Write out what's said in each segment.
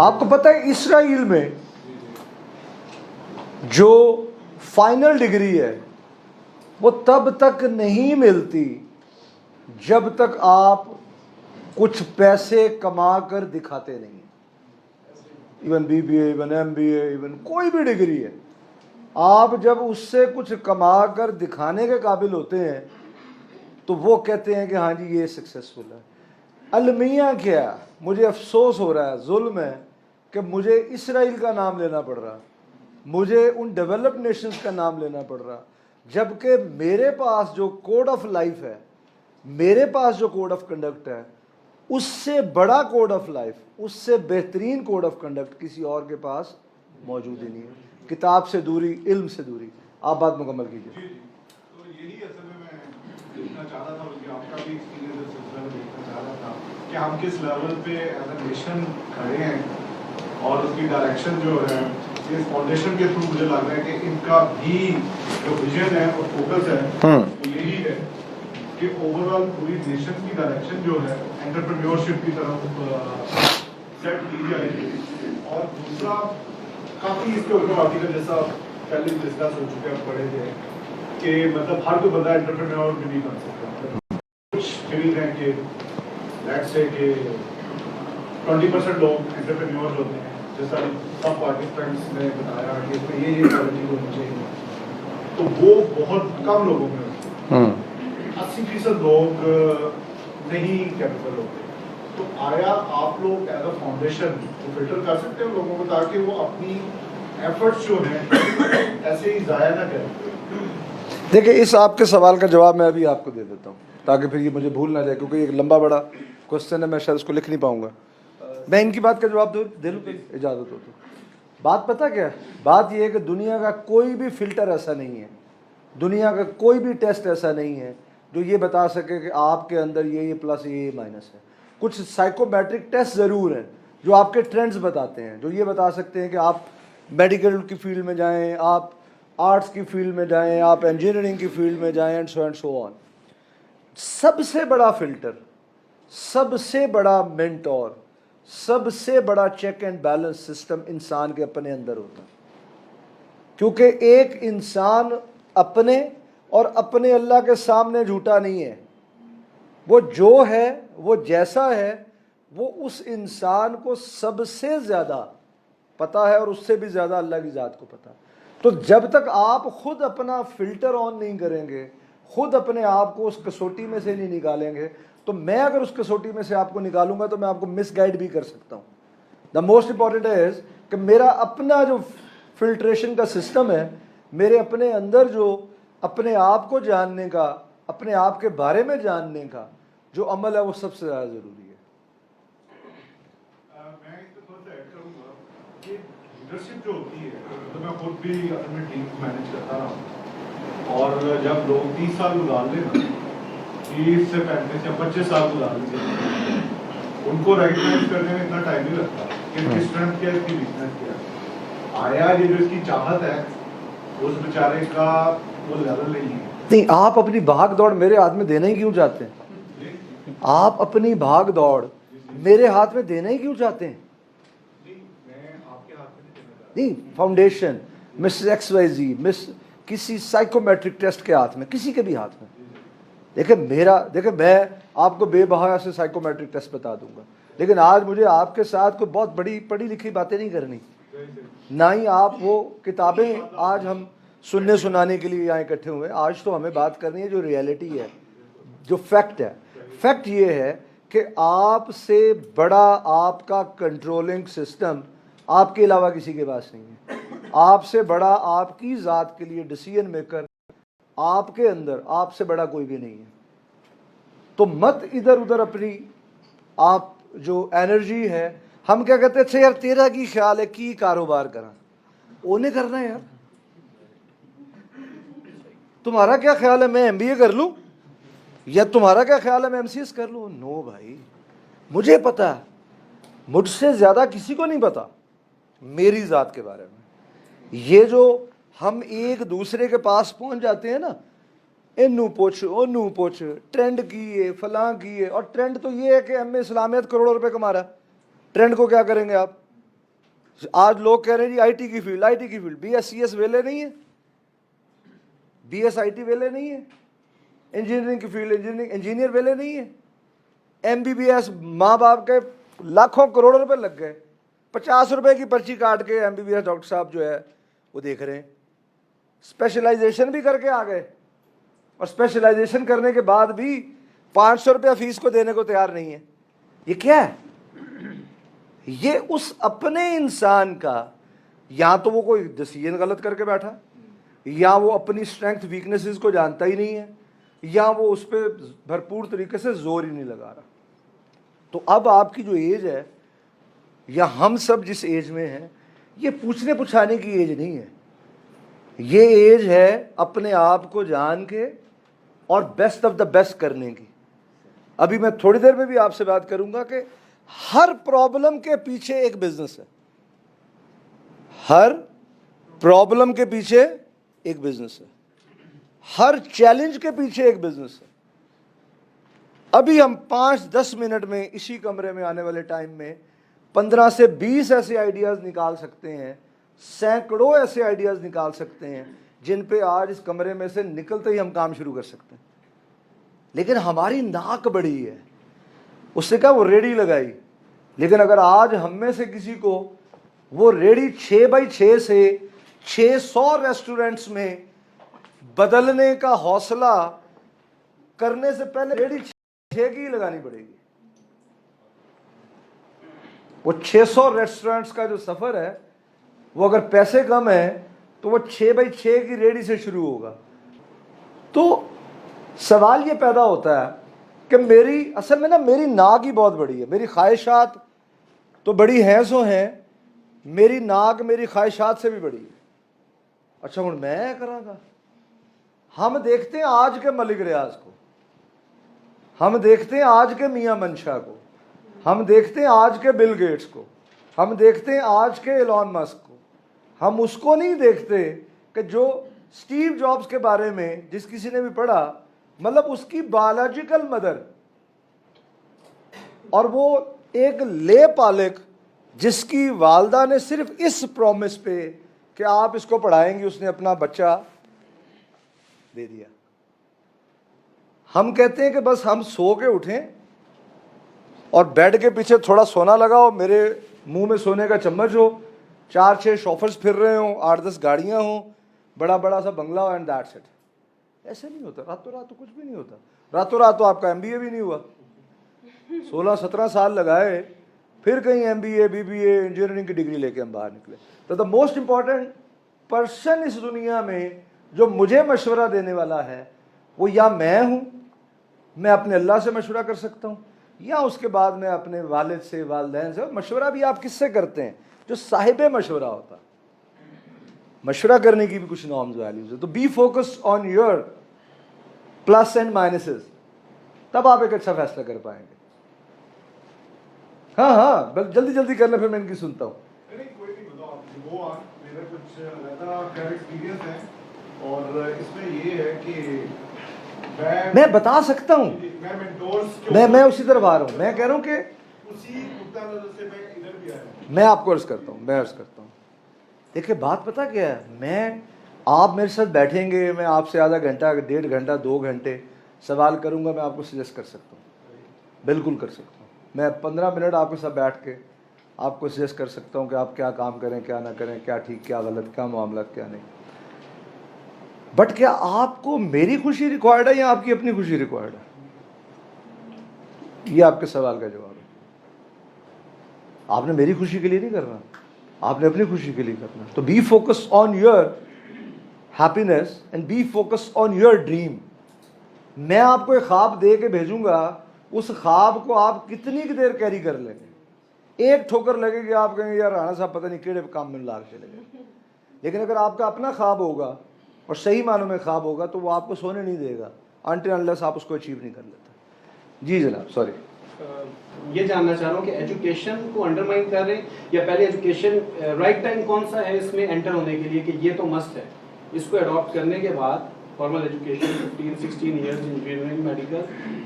آپ کو پتہ ہے اسرائیل میں جو فائنل ڈگری ہے وہ تب تک نہیں ملتی جب تک آپ کچھ پیسے کما کر دکھاتے نہیں. Even B B A, even M B A, even کوئی بھی ڈگری ہے، آپ جب اس سے کچھ کما کر دکھانے کے قابل ہوتے ہیں تو وہ کہتے ہیں کہ ہاں جی یہ سکسیسفل ہے. المیہ کیا، مجھے افسوس ہو رہا ہے، ظلم ہے کہ مجھے اسرائیل کا نام لینا پڑ رہا، مجھے ان ڈیولپڈ نیشنز کا نام لینا پڑ رہا، جبکہ میرے پاس جو کوڈ آف لائف ہے، میرے پاس جو کوڈ آف کنڈکٹ ہے، اس سے بڑا کوڈ آف لائف، اس سے بہترین کوڈ آف کنڈکٹ کسی اور کے پاس موجود ہی نہیں ہے. کتاب سے دوری، علم سے دوری. آپ بات مکمل کیجیے. تو یہی اصل میں دیکھنا چاہ رہا تھا، بلکہ آپ کا بھی ایکسپیرینس سلسلہ میں دیکھنا چاہ رہا تھا کہ ہم کس لیول پہ ایز اے نیشن کھڑے ہیں، اور اس کی ڈائریکشن جو ہے اس فاؤنڈیشن کے تھرو مجھے لگ رہا ہے کہ ان کا بھی جو ویژن ہے اور فوکس ہے وہ یہی ہے کہ اوور آل پوری نیشن کی ڈائریکشن جو ہے انٹرپرینیورشپ کی طرف سیٹ کی جائے گی. اور دوسرا کافی اس کے اوپر آرٹیکل جیسا پہلے ڈسکس ہو چکے ہیں، پڑھے تھے کہ مطلب ہر کوئی بندہ انٹرپرینور بھی نہیں بن سکتا. کچھ فیلڈ ہیں کہ لیٹس سے کہ 20% لوگ انٹرپرینور ہوتے ہیں، جیسا سب پارٹیسپینٹس نے بتایا کہ اس میں یہ کوالٹی ہونی چاہیے، تو وہ بہت کم لوگوں میں ہوتی ہے. 80% لوگ نہیں کیپیبل ہوتے. تو آیا آپ لوگ ایز اے فاؤنڈیشن فلٹر کر سکتے ہیں لوگوں کو تاکہ وہ اپنی ایفرٹس جو ہیں ایسے ہی ضائع نہ کریں؟ دیکھیں، اس آپ کے سوال کا جواب میں ابھی آپ کو دے دیتا ہوں تاکہ پھر یہ مجھے بھول نہ جائے، کیونکہ یہ ایک لمبا بڑا کوشچن ہے، میں شاید اس کو لکھ نہیں پاؤں گا. میں ان کی بات کا جواب دے لوں، اجازت ہو تو. بات پتہ کیا ہے؟ بات یہ ہے کہ دنیا کا کوئی بھی فلٹر ایسا نہیں ہے، دنیا کا کوئی بھی ٹیسٹ ایسا نہیں ہے جو یہ بتا سکے کہ آپ کے اندر یہ پلس یہ مائنس ہے. کچھ سائیکومیٹرک ٹیسٹ ضرور ہیں جو آپ کے ٹرینڈز بتاتے ہیں، جو یہ بتا سکتے ہیں کہ آپ میڈیکل کی فیلڈ میں جائیں، آپ آرٹس کی فیلڈ میں جائیں، آپ انجینئرنگ کی فیلڈ میں جائیں، اینڈ سو آن. سب سے بڑا فلٹر، سب سے بڑا مینٹور، سب سے بڑا چیک اینڈ بیلنس سسٹم انسان کے اپنے اندر ہوتا ہے. کیونکہ ایک انسان اپنے اور اپنے اللہ کے سامنے جھوٹا نہیں ہے. وہ جو ہے، وہ جیسا ہے، وہ اس انسان کو سب سے زیادہ پتہ ہے، اور اس سے بھی زیادہ اللہ کی ذات کو پتہ. تو جب تک آپ خود اپنا فلٹر آن نہیں کریں گے، خود اپنے آپ کو اس کسوٹی میں سے نہیں نکالیں گے، تو میں اگر اس کسوٹی میں سے آپ کو نکالوں گا تو میں آپ کو مس گائیڈ بھی کر سکتا ہوں. دا موسٹ امپورٹنٹ از کہ میرا اپنا جو فلٹریشن کا سسٹم ہے، میرے اپنے اندر جو اپنے آپ کو جاننے کا، اپنے آپ کے بارے میں جاننے کا جو عمل ہے، وہ سب سے زیادہ ضروری ہے. میں اس کو تھوڑا سا ایڈ کروں گا کہ لیڈرشپ جو ہوتی ہے، تو میں خود بھی اپنی ٹیم کو مینیج کرتا رہا ہوں، اور جب لوگ 30 سال گزار لیں نا، 30 سے 35 یا 25 سال گزار لیں، ان کو ریکگنائز کرنے میں اتنا ٹائم نہیں لگتا کہ اس کی اسٹرینتھ کیا ہے، اس کی ویکنیس کیا ہے. آیا یہ جو اس کی چاہت ہے اس بیچارے کا وہ لیول نہیں ہے. نہیں، آپ اپنی بھاگ دوڑ میرے ہاتھ میں دینا ہی کیوں چاہتے ہیں؟ آپ اپنی بھاگ دوڑ میرے ہاتھ میں دینا ہی کیوں چاہتے ہیں؟ نہیں، foundation Mrs X Y Z, Miss کسی سائیکومیٹرک ٹیسٹ کے ہاتھ میں، کسی کے بھی ہاتھ میں. دیکھیں میں آپ کو بے بہایا سے سائیکومیٹرک ٹیسٹ بتا دوں گا، لیکن آج مجھے آپ کے ساتھ کوئی بہت بڑی پڑھی لکھی باتیں نہیں کرنی، نہ ہی آپ وہ کتابیں آج ہم سننے سنانے کے لیے یہاں اکٹھے ہوئے. آج تو ہمیں بات کرنی ہے جو ریئلٹی ہے، جو فیکٹ ہے. فیکٹ یہ ہے کہ آپ سے بڑا آپ کا کنٹرولنگ سسٹم آپ کے علاوہ کسی کے پاس نہیں ہے. آپ سے بڑا آپ کی ذات کے لیے ڈیسیژن میکر آپ کے اندر آپ سے بڑا کوئی بھی نہیں ہے. تو مت ادھر ادھر اپنی آپ جو انرجی ہے، ہم کیا کہتے ہیں، اچھا یار تیرا کی خیال ہے کی کاروبار کرنا، انہیں کرنا ہے. یار تمہارا کیا خیال ہے میں ایم بی اے کر لوں، یا تمہارا کیا خیال ہے میں ایم سی ایس کر لوں؟ نو بھائی، مجھے پتا ہے، مجھ سے زیادہ کسی کو نہیں پتا میری ذات کے بارے میں. یہ جو ہم ایک دوسرے کے پاس پہنچ جاتے ہیں نا، انو پوچھ ٹرینڈ کیے فلاں کیے، اور ٹرینڈ تو یہ ہے کہ ایم اے اسلامیت کروڑوں روپے کما رہا ہے. ٹرینڈ کو کیا کریں گے آپ؟ آج لوگ کہہ رہے ہیں جی آئی ٹی کی field, B S C S ویلے نہیں ہے, بی ایس آئی ٹی ویلے نہیں ہے, انجینئرنگ کی فیلڈ انجینئر ویلے نہیں ہے, ایم بی بی ایس ماں باپ کے لاکھوں کروڑوں روپے لگ گئے, 50 روپے کی پرچی کاٹ کے M B B S doctor صاحب جو ہے وہ دیکھ رہے ہیں, اسپیشلائزیشن بھی کر کے آ گئے, اور اسپیشلائزیشن کرنے کے بعد بھی 500 روپیہ فیس کو دینے کو تیار نہیں ہے. یہ کیا ہے؟ یہ اس اپنے انسان کا, یا تو وہ کوئی ڈیسیژن غلط کر کے بیٹھا, یا وہ اپنی اسٹرینتھ ویکنیسز کو جانتا ہی نہیں ہے, یا وہ اس پہ بھرپور طریقے سے زور ہی نہیں لگا رہا. تو اب آپ کی جو ایج ہے, یا ہم سب جس ایج میں ہیں, یہ پوچھنے پچھانے کی ایج نہیں ہے, یہ ایج ہے اپنے آپ کو جان کے اور بیسٹ آف دا بیسٹ کرنے کی. ابھی میں تھوڑی دیر میں بھی آپ سے بات کروں گا کہ ہر پرابلم کے پیچھے ایک بزنس ہے, ہر پرابلم کے پیچھے ایک بزنس ہے, ہر چیلنج کے پیچھے ایک بزنس ہے. ابھی ہم 5-10 منٹ میں اسی کمرے میں آنے والے ٹائم میں 15 سے 20 ایسے آئیڈیاز نکال سکتے ہیں, سینکڑوں ایسے آئیڈیاز نکال سکتے ہیں جن پہ آج اس کمرے میں سے نکلتے ہی ہم کام شروع کر سکتے ہیں. لیکن ہماری ناک بڑی ہے. اس سے کہا وہ ریڑھی لگائی, لیکن اگر آج ہم میں سے کسی کو وہ ریڑھی 6x6 سے 600 ریسٹورنٹس میں بدلنے کا حوصلہ کرنے سے پہلے ریڑھی 6 کی لگانی پڑے گی. وہ 600 ریسٹورنٹس کا جو سفر ہے, وہ اگر پیسے کم ہیں تو وہ 6x6 کی ریڑھی سے شروع ہوگا. تو سوال یہ پیدا ہوتا ہے کہ اصل میں میری ناک ہی بہت بڑی ہے, میری خواہشات تو بڑی ہیں سو ہیں, میری ناک میری خواہشات سے بھی بڑی ہے. اچھا ہوں میں کراں گا. ہم دیکھتے ہیں آج کے ملک ریاض کو, ہم دیکھتے ہیں آج کے میاں منشا کو, ہم دیکھتے ہیں آج کے بل گیٹس کو, ہم دیکھتے ہیں آج کے ایلون مسک کو. ہم اس کو نہیں دیکھتے کہ جو اسٹیو جابز کے بارے میں جس کسی نے بھی پڑھا, مطلب اس کی بایولوجیکل مدر اور وہ ایک لے پالک جس کی والدہ نے صرف اس پرومس پہ کہ آپ اس کو پڑھائیں گے, اس نے اپنا بچہ دے دیا. ہم کہتے ہیں کہ بس ہم سو کے اٹھیں اور بیڈ کے پیچھے تھوڑا سونا لگا ہو, میرے منہ میں سونے کا چمچ ہو, 4-6 شوفرز پھر رہے ہوں, 8-10 گاڑیاں ہوں, بڑا بڑا سا بنگلہ ہو, اینڈ دیٹس اٹ. ایسے نہیں ہوتا. راتوں رات تو کچھ بھی نہیں ہوتا. راتوں رات تو آپ کا MBA بھی نہیں ہوا, 16-17 سال لگائے, پھر کہیں MBA BBA انجینئرنگ کی ڈگری لے کے ہم باہر نکلے. تو دا موسٹ امپورٹنٹ پرسن اس دنیا میں جو مجھے مشورہ دینے والا ہے وہ یا میں ہوں, میں اپنے اللہ سے مشورہ کر سکتا ہوں, یا اس کے بعد میں اپنے والد سے, والدین سے. مشورہ بھی آپ کس سے کرتے ہیں؟ جو صاحب مشورہ ہوتا. مشورہ کرنے کی بھی کچھ نارمز ویلیوز ہے. تو be focus on your plus and minuses, تب آپ ایک اچھا فیصلہ کر پائیں گے. ہاں جلدی جلدی کرنا, پھر میں ان کی سنتا ہوں. نہیں کوئی نہیں, بتاؤ آپ وہ میرا کچھ رہتا خیر ایکسپیرینس ہے, اور اس میں یہ ہے کہ میں بتا سکتا ہوں, میں اسی طرف آ رہا ہوں. میں کہہ رہا ہوں کہ اسی نقطہ نظر سے میں ادھر بھی آیا ہوں. میں آپ کو عرض کرتا ہوں, دیکھیں بات پتہ کیا ہے, آپ میرے ساتھ بیٹھیں گے, میں آپ سے آدھا گھنٹہ 1.5 گھنٹہ 2 گھنٹے سوال کروں گا, میں آپ کو سجیسٹ کر سکتا ہوں, بالکل کر سکتا ہوں. میں 15 منٹ آپ کے ساتھ بیٹھ کے آپ کو سجیسٹ کر سکتا ہوں کہ آپ کیا کام کریں, کیا نہ کریں, کیا ٹھیک, کیا غلط, کیا معاملات, کیا نہیں. بٹ کیا آپ کو میری خوشی ریکوائرڈ ہے یا آپ کی اپنی خوشی ریکوائرڈ ہے؟ یہ آپ کے سوال کا جواب ہے. آپ نے میری خوشی کے لیے نہیں کرنا, آپ نے اپنی خوشی کے لیے کرنا. تو be focus on your happiness and be focus on your dream. میں آپ کو ایک خواب دے کے بھیجوں گا, اس خواب کو آپ کتنی دیر کیری کر لیں گے. ایک ٹھوکر لگے گی, آپ کہیں گے یار رانا صاحب پتہ نہیں کیڑے کام میں لا کے چلے گئے. لیکن اگر آپ کا اپنا خواب ہوگا اور صحیح معنوں میں خواب ہوگا تو وہ آپ کو سونے نہیں دے گا انٹل انلیس آپ اس کو اچیو نہیں کر لیتے. جی جناب, سوری. یہ جاننا چاہ رہا ہوں کہ ایجوکیشن کو انڈرمائن کر رہے ہیں, یا پہلے ایجوکیشن رائٹ ٹائم کون سا ہے اس میں انٹر ہونے کے لیے کہ یہ تو مسٹ ہے, اس کو اڈاپٹ کرنے کے بعد formal education 15-16 years engineering medical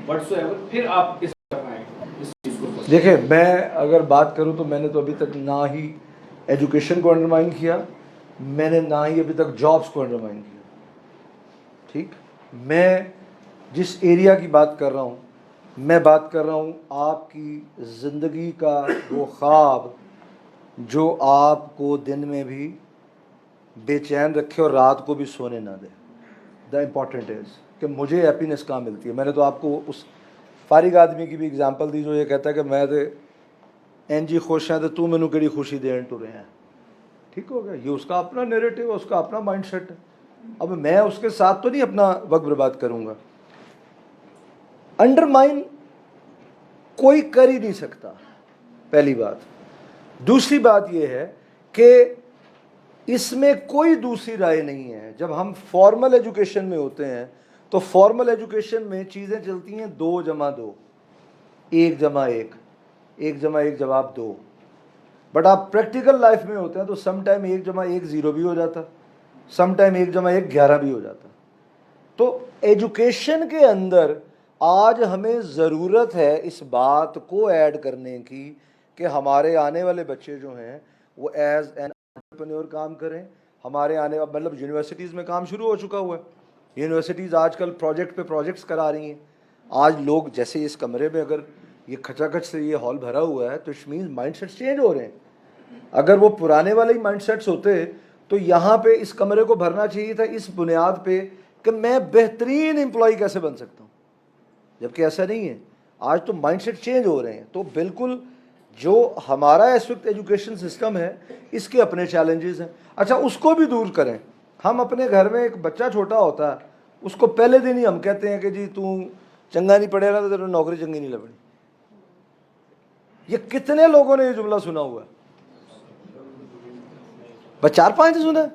what's ever, پھر آپ کس طرح آئیں اس چیز کو؟ دیکھیں میں اگر بات کروں تو میں نے تو ابھی تک نہ ہی ایجوکیشن کو انڈرمائن کیا, میں نے نہ ہی ابھی تک جابس کو انڈرمائن کیا. ٹھیک, میں جس ایریا کی بات کر رہا ہوں, میں بات کر رہا ہوں آپ کی زندگی کا وہ خواب جو آپ کو دن میں بھی بے چین رکھے اور رات کو بھی سونے نہ دے. دا امپورٹنٹ از کہ مجھے ہیپینس کہاں ملتی ہے. میں نے تو آپ کو اس فارغ آدمی کی بھی اگزامپل دی جو یہ کہتا ہے کہ میں تے این جی خوش ہیں تو مینوں کیڑی خوشی دین ٹرے ہیں. ٹھیک ہو گیا, یہ اس کا اپنا نیریٹو ہے, اس کا اپنا مائنڈ سیٹ ہے. اب میں اس کے ساتھ تو نہیں اپنا وقت برباد کروں گا. انڈرمائن کوئی کر ہی نہیں سکتا, پہلی بات. دوسری بات یہ ہے کہ اس میں کوئی دوسری رائے نہیں ہے. جب ہم فارمل ایجوکیشن میں ہوتے ہیں تو فارمل ایجوکیشن میں چیزیں چلتی ہیں 2+2, 1+1, 1+1 جواب 2. بٹ آپ پریکٹیکل لائف میں ہوتے ہیں تو سم ٹائم 1+1 0 بھی ہو جاتا, سم ٹائم 1+1 11 بھی ہو جاتا. تو ایجوکیشن کے اندر آج ہمیں ضرورت ہے اس بات کو ایڈ کرنے کی کہ ہمارے آنے والے بچے جو ہیں وہ ایز این انٹرپرینور کام کریں. ہمارے آنے مطلب یونیورسٹیز میں کام شروع ہو چکا ہوا ہے. یونیورسٹیز آج کل پروجیکٹ پہ پروجیکٹس کرا رہی ہیں. آج لوگ جیسے اس کمرے میں اگر یہ کھچا کھچ سے یہ ہال بھرا ہوا ہے تو it means mindsets change ہو رہے ہیں. اگر وہ پرانے والے ہی مائنڈ سیٹس ہوتے تو یہاں پہ اس کمرے کو بھرنا چاہیے تھا اس بنیاد پہ کہ میں بہترین امپلائی کیسے بن سکتا ہوں, جبکہ ایسا نہیں ہے. آج تو مائنڈ سیٹ چینج ہو رہے ہیں. تو بالکل جو ہمارا اس وقت ایجوکیشن سسٹم ہے اس کے اپنے چیلنجز ہیں. اچھا, اس کو بھی دور کریں. ہم اپنے گھر میں ایک بچہ چھوٹا ہوتا ہے, اس کو پہلے دن ہی ہم کہتے ہیں کہ جی تو چنگا نہیں پڑھے گا تو تیرے نوکری چنگی نہیں لبنی. یہ کتنے لوگوں نے یہ جملہ سنا ہوا ہے؟ بس 4-5 سنا.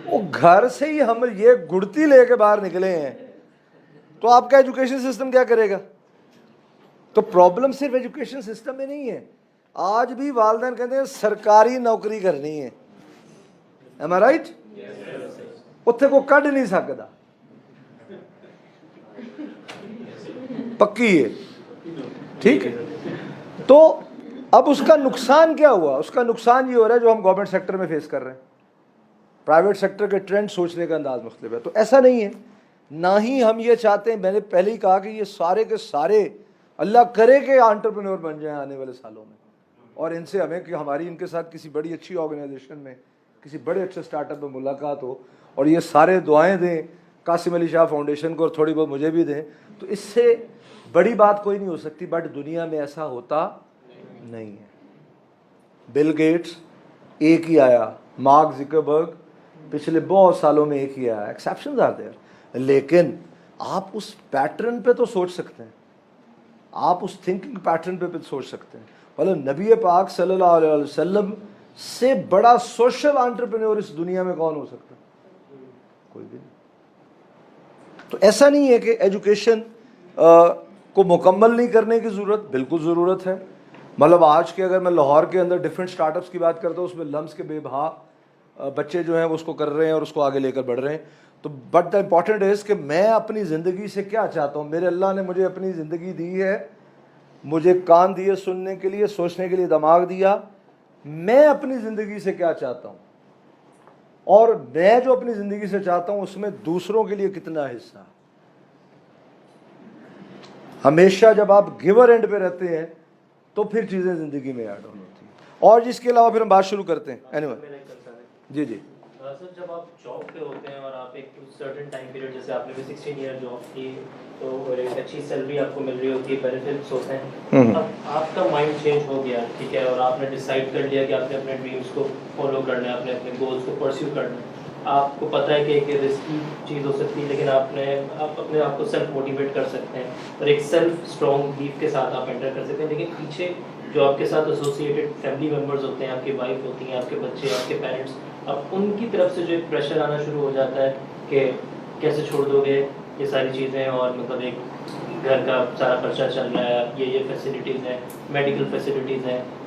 وہ گھر سے ہی ہم یہ گڑتی لے کے باہر نکلے ہیں تو آپ کا ایجوکیشن سسٹم کیا کرے گا؟ تو پرابلم صرف ایجوکیشن سسٹم میں نہیں ہے. آج بھی والدین کہتے ہیں سرکاری نوکری کرنی ہے. Am I right? اتنے کو کڈ نہیں سکتا, پکی ہے. ٹھیک ہے, تو اب اس کا نقصان کیا ہوا؟ اس کا نقصان یہ ہو رہا ہے جو ہم گورنمنٹ سیکٹر میں فیس کر رہے ہیں. پرائیویٹ سیکٹر کے ٹرینڈ سوچنے کا انداز مختلف ہے. تو ایسا نہیں ہے, نہ ہی ہم یہ چاہتے ہیں. میں نے پہلے ہی کہا کہ یہ سارے کے سارے اللہ کرے کہ انٹرپرینور بن جائیں آنے والے سالوں میں, اور ان سے ہمیں کہ ہماری ان کے ساتھ کسی بڑی اچھی آرگنائزیشن میں کسی بڑے اچھے اسٹارٹ اپ میں ملاقات ہو اور یہ سارے دعائیں دیں قاسم علی شاہ فاؤنڈیشن کو اور تھوڑی بہت مجھے بھی دیں. تو اس سے بڑی بات کوئی نہیں ہو سکتی. بٹ دنیا میں ایسا ہوتا نہیں ہے. بل گیٹس ایک ہی آیا, مارک زکربرگ پچھلے بہت سالوں میں ایک ہی آیا. ایکسیپشنز آر دیئر, لیکن آپ اس پیٹرن پہ تو سوچ سکتے ہیں, آپ اس تھنکنگ پیٹرن پہ سوچ سکتے ہیں. مطلب نبی پاک صلی اللہ علیہ وسلم سے بڑا سوشل انٹرپرینور اس دنیا میں کون ہو سکتا ہے؟ کوئی بھی نہیں. تو ایسا نہیں ہے کہ ایجوکیشن کو مکمل نہیں کرنے کی ضرورت, بالکل ضرورت ہے. مطلب آج کے اگر میں لاہور کے اندر ڈفرینٹ اسٹارٹ اپس کی بات کرتا ہوں, اس میں لمس کے بے بہا بچے جو ہیں وہ اس کو کر رہے ہیں اور اس کو آگے لے کر بڑھ رہے ہیں. تو بٹ دا امپورٹنٹ از کہ میں اپنی زندگی سے کیا چاہتا ہوں. میرے اللہ نے مجھے اپنی زندگی دی ہے, مجھے کان دیے سننے کے لیے, سوچنے کے لیے دماغ دیا. میں اپنی زندگی سے کیا چاہتا ہوں, اور میں جو اپنی زندگی سے چاہتا ہوں اس میں دوسروں کے لیے کتنا حصہ. ہمیشہ جب آپ گیور اینڈ پہ رہتے ہیں تو پھر چیزیں زندگی میں ایڈ ہوتی ہیں. اور جس کے علاوہ پھر ہم بات شروع کرتے ہیں. اینیوے جی جی سر, جب آپ جاب پہ ہوتے ہیں اور آپ ایک سرٹن ٹائم پیریڈ, جیسے آپ نے بھی 16 ایئر جاب کی تو ایک اچھی سیلری آپ کو مل رہی ہوتی ہے, بینیفٹس ہوتے ہیں, اب آپ کا مائنڈ چینج ہو گیا, ٹھیک ہے, اور آپ نے ڈیسائیڈ کر لیا کہ آپ نے اپنے ڈریمس کو فالو کرنا ہے, اپنے گولس کو پرسیو کرنا ہے. آپ کو پتہ ہے کہ ایک رسکی چیز ہو سکتی ہے, لیکن آپ اپنے آپ کو سیلف موٹیویٹ کر سکتے ہیں اور ایک سیلف اسٹرانگ بیلیف کے ساتھ آپ انٹر کر سکتے ہیں. لیکن پیچھے جو آپ کے ساتھ ایسوسیٹیڈ فیملی ممبرز ہوتے ہیں, آپ کی وائف ہوتی ہیں, آپ کے بچے, آپ کے پیرنٹس, اب ان کی طرف سے جو ایک پریشر آنا شروع ہو جاتا ہے کہ کیسے چھوڑ دو گے یہ ساری چیزیں, اور مطلب ایک گھر کا سارا خرچہ چل رہا ہے, یہ فیسلٹیز ہیں, میڈیکل فیسلٹیز ہیں,